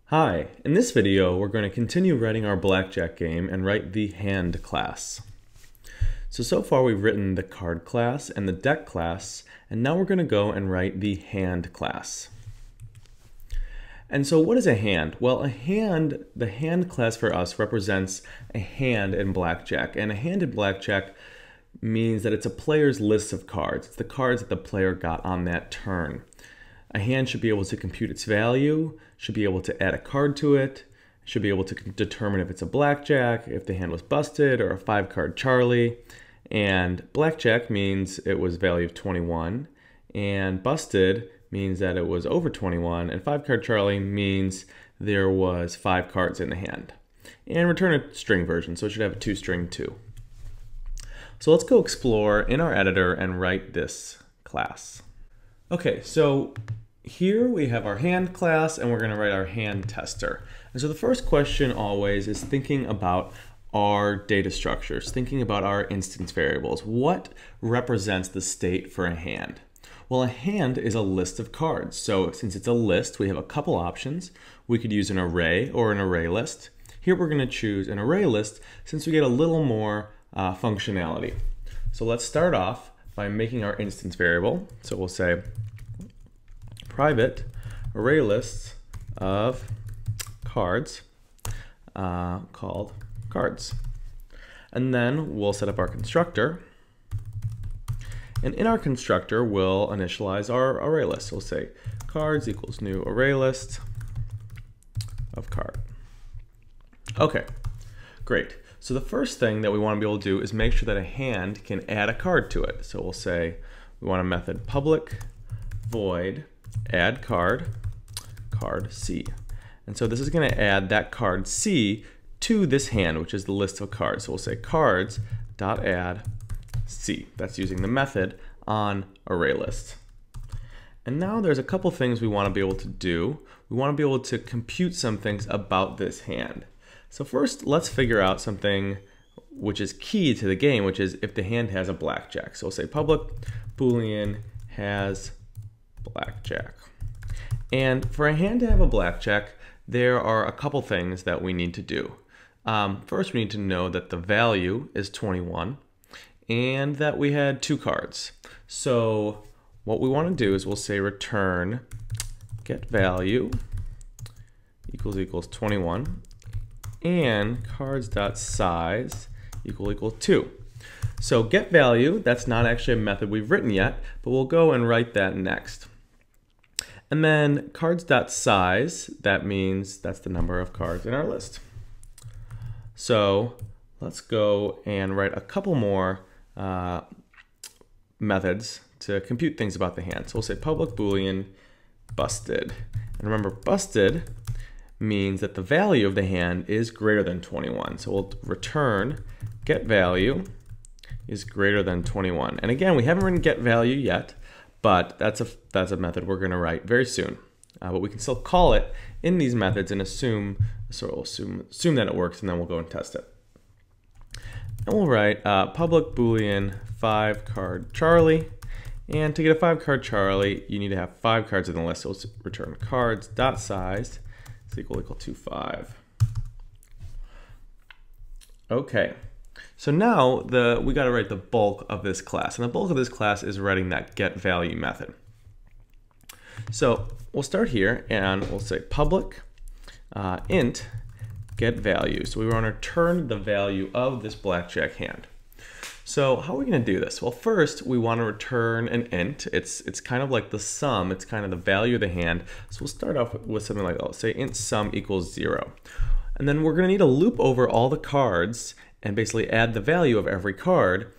Hi, in this video we're going to continue writing our blackjack game and write the hand class. So far we've written the card class and the deck class, and now we're going to go and write the hand class. And so what is a hand? Well, the hand class for us represents a hand in blackjack, and a hand in blackjack means that it's a player's list of cards. It's the cards that the player got on that turn. A hand should be able to compute its value, should be able to add a card to it, should be able to determine if it's a blackjack, if the hand was busted, or a 5-card Charlie. And blackjack means it was value of 21, and busted means that it was over 21, and 5-card Charlie means there was 5 cards in the hand. And return a string version, so it should have a 2-string too. So let's go explore in our editor and write this class. Okay, so here we have our hand class, and we're going to write our hand tester. And so the first question always is thinking about our data structures, thinking about our instance variables. What represents the state for a hand? Well, a hand is a list of cards. So since it's a list, we have a couple options. We could use an array or an array list. Here we're going to choose an array list since we get a little more functionality. So let's start off by making our instance variable. So we'll say private array list of cards called cards. And then we'll set up our constructor. And in our constructor, we'll initialize our array list. So we'll say cards equals new array list of card. Okay, great. So the first thing that we want to be able to do is make sure that a hand can add a card to it. So we'll say we want a method public void add card, card C. And so this is going to add that card C to this hand, which is the list of cards. So we'll say cards.add C. That's using the method on array list. And now there's a couple things we want to be able to do. We want to be able to compute some things about this hand. So first, let's figure out something which is key to the game, which is if the hand has a blackjack. So we'll say public boolean has blackjack. And for a hand to have a blackjack, there are a couple things that we need to do. First, we need to know that the value is 21 and that we had 2 cards. So what we want to do is we'll say return get value equals 21 and cards.size equal 2. So get value, that's not actually a method we've written yet, but we'll go and write that next. And then cards.size, that means that's the number of cards in our list. So let's go and write a couple more methods to compute things about the hand. So we'll say public boolean busted. And remember, busted means that the value of the hand is greater than 21. So we'll return get value is greater than 21. And again, we haven't written get value yet, but that's a method we're going to write very soon. But we can still call it in these methods and assume that it works, and then we'll go and test it. And we'll write public boolean 5-card Charlie. And to get a 5-card Charlie, you need to have 5 cards in the list. So let's return cards.size is equal to 5. Okay. So now we got to write the bulk of this class, and the bulk of this class is writing that get value method. So we'll start here and we'll say public int get value. So we want to return the value of this blackjack hand. So how are we going to do this? Well, first we want to return an int. It's kind of like the sum. It's kind of the value of the hand. So we'll start off with something like, let's say int sum equals 0. And then we're going to need to loop over all the cards and basically add the value of every card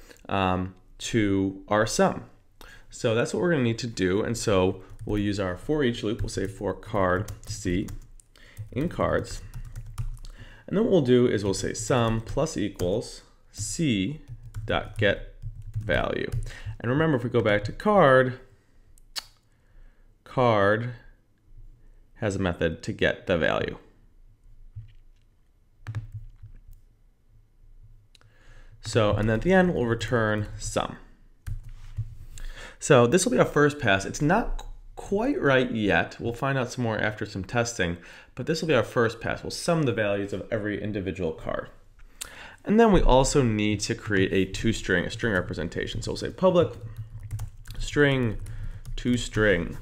to our sum. So that's what we're going to need to do. And so we'll use our for each loop. We'll say for card C in cards. And then what we'll do is we'll say sum plus equals C dot get value. And remember, if we go back to card has a method to get the value. So, and then at the end, we'll return sum. So this will be our first pass. It's not quite right yet. We'll find out some more after some testing, but this will be our first pass. We'll sum the values of every individual card. And then we also need to create a a string representation. So we'll say public string toString.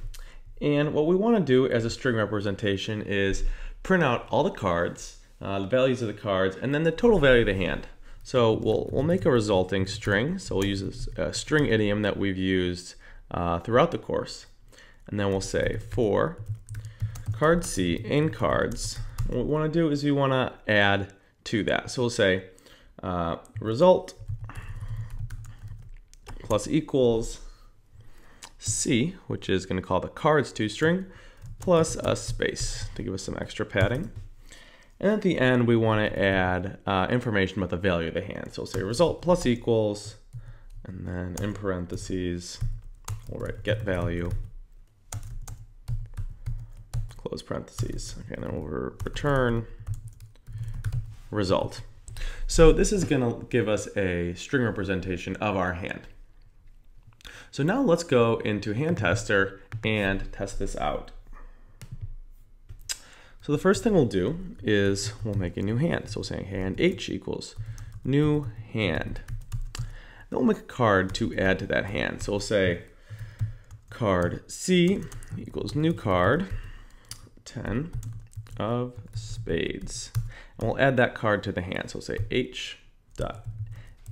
And what we want to do as a string representation is print out all the cards, the values of the cards, and then the total value of the hand. So we'll make a resulting string. So we'll use a string idiom that we've used throughout the course. And then we'll say for card C in cards, what we want to do is we want to add to that. So we'll say result plus equals C, which is going to call the cards toString, plus a space to give us some extra padding. And at the end, we want to add information about the value of the hand. So we'll say result plus equals, and then in parentheses, we'll write get value, close parentheses. Okay, and then we'll return result. So this is going to give us a string representation of our hand. So now let's go into Hand Tester and test this out. So the first thing we'll do is we'll make a new hand. So we'll say hand H equals new hand. Then we'll make a card to add to that hand. So we'll say card C equals new card 10 of spades. And we'll add that card to the hand. So we'll say H dot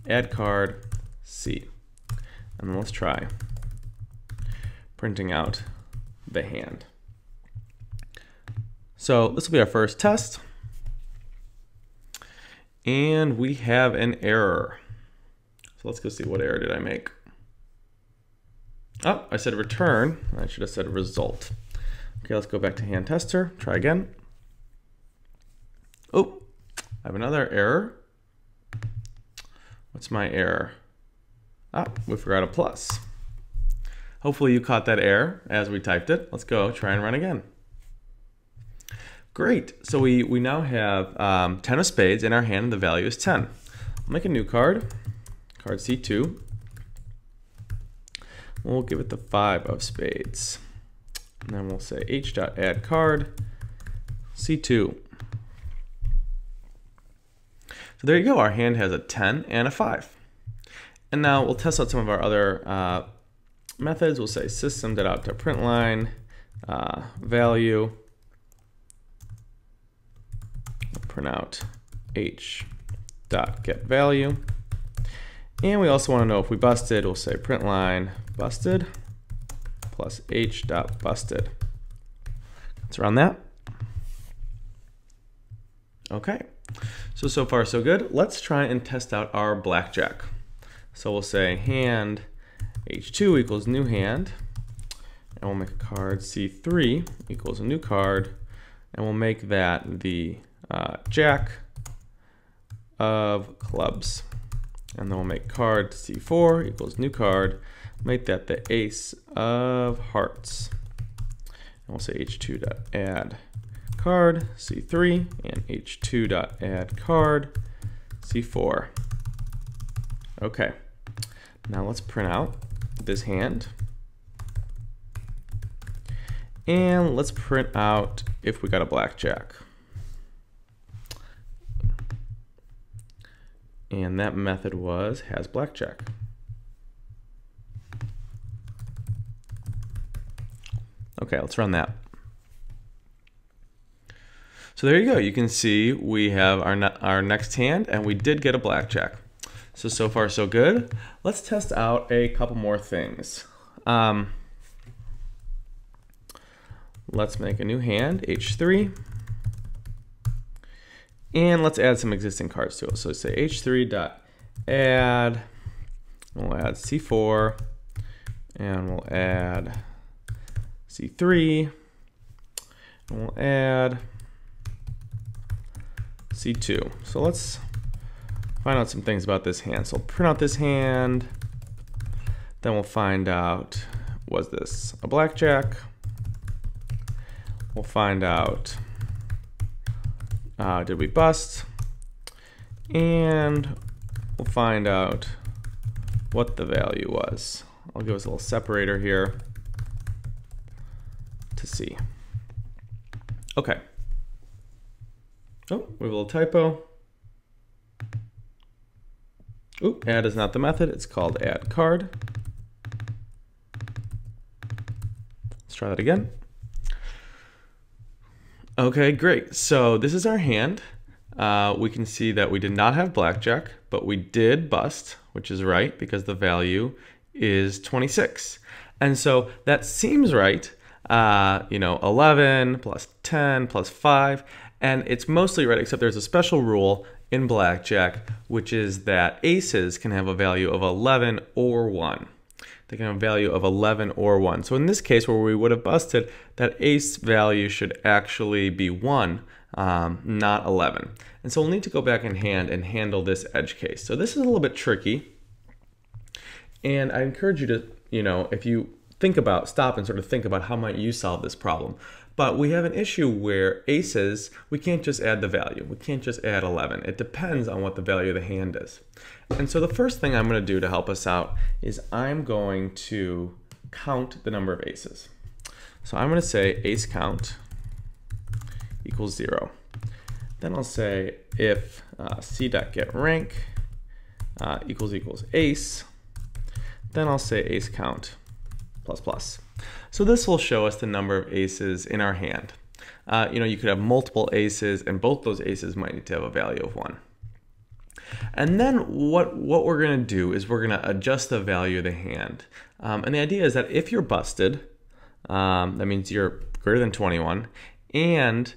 add card C. And then let's try printing out the hand. So this will be our first test. And we have an error. So let's go see, what error did I make? Oh, I said return. I should have said result. Okay, let's go back to Hand Tester. Try again. Oh, I have another error. What's my error? Ah, we forgot a plus. Hopefully you caught that error as we typed it. Let's go try and run again. Great, so we now have 10 of spades in our hand and the value is 10. I'll make a new card, card C2. We'll give it the 5 of spades. And then we'll say H.add card C2. So there you go, our hand has a 10 and a 5. And now we'll test out some of our other methods. We'll say system.out.println value. We'll print out h.getValue. And we also want to know if we busted. We'll say println busted plus h.busted. Let's run that. Okay, so far so good. Let's try and test out our blackjack. So we'll say hand H2 equals new hand, and we'll make a card C3 equals a new card, and we'll make that the jack of clubs. And then we'll make card C4 equals new card, make that the ace of hearts. And we'll say H2.add card C3 and H2.add card C4. Okay, now let's print out this hand. And let's print out if we got a blackjack. And that method was has blackjack. Okay, let's run that. So there you go. You can see we have our next hand, and we did get a blackjack. So far so good. Let's test out a couple more things. Let's make a new hand, H3. And let's add some existing cards to it. So say H3.add, we'll add C4, and we'll add C3, and we'll add C2. So let's find out some things about this hand. So we'll print out this hand, then we'll find out, was this a blackjack? We'll find out, did we bust? And we'll find out what the value was. I'll give us a little separator here. to C. Okay. Oh, we have a little typo. Oop, add is not the method, it's called add card. Let's try that again. Okay, great. So this is our hand. We can see that we did not have blackjack, but we did bust, which is right because the value is 26. And so that seems right. 11 plus 10 plus 5. And it's mostly right, except there's a special rule in blackjack, which is that aces can have a value of 11 or 1. They can have a value of 11 or 1. So in this case, where we would have busted, that ace value should actually be 1, not 11. And so we'll need to go back in hand and handle this edge case. So this is a little bit tricky. And I encourage you to, if you stop and sort of think about how might you solve this problem. But we have an issue where aces, we can't just add the value. We can't just add 11. It depends on what the value of the hand is. And so the first thing I'm going to do to help us out is I'm going to count the number of aces. So I'm going to say ace count equals 0. Then I'll say if c.getRank equals ace, then I'll say ace count plus plus. So this will show us the number of aces in our hand. You could have multiple aces, and both those aces might need to have a value of 1. And then what we're going to do is we're going to adjust the value of the hand. And the idea is that if you're busted, that means you're greater than 21, and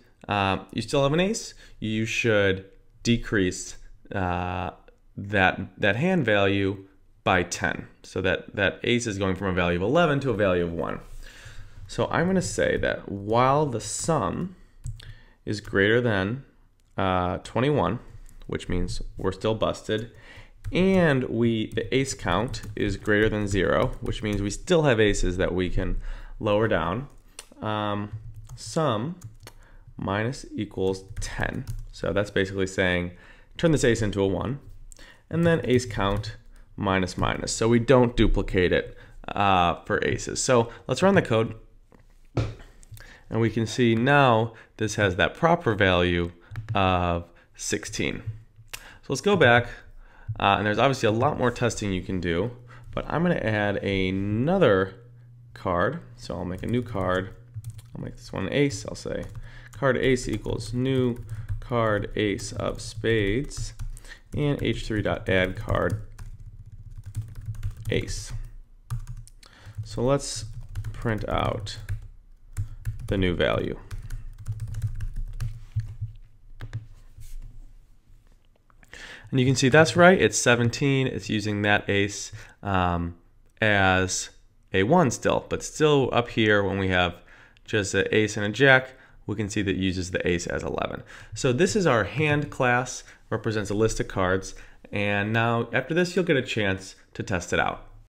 you still have an ace, you should decrease that hand value by 10. So that ace is going from a value of 11 to a value of 1. So I'm going to say that while the sum is greater than 21, which means we're still busted, and the ace count is greater than 0, which means we still have aces that we can lower down, sum minus equals 10. So that's basically saying turn this ace into a 1, and then ace count minus minus. So we don't duplicate it for aces. So let's run the code. And we can see now this has that proper value of 16. So let's go back. And there's obviously a lot more testing you can do. But I'm going to add another card. So I'll make a new card. I'll make this one ace. I'll say card ace equals new card ace of spades. And h3.add card ace. So let's print out the new value. And you can see that's right, it's 17. It's using that ace as a 1 still, but still up here when we have just an ace and a jack, we can see that it uses the ace as 11. So this is our hand class, represents a list of cards, and now after this you'll get a chance to test it out.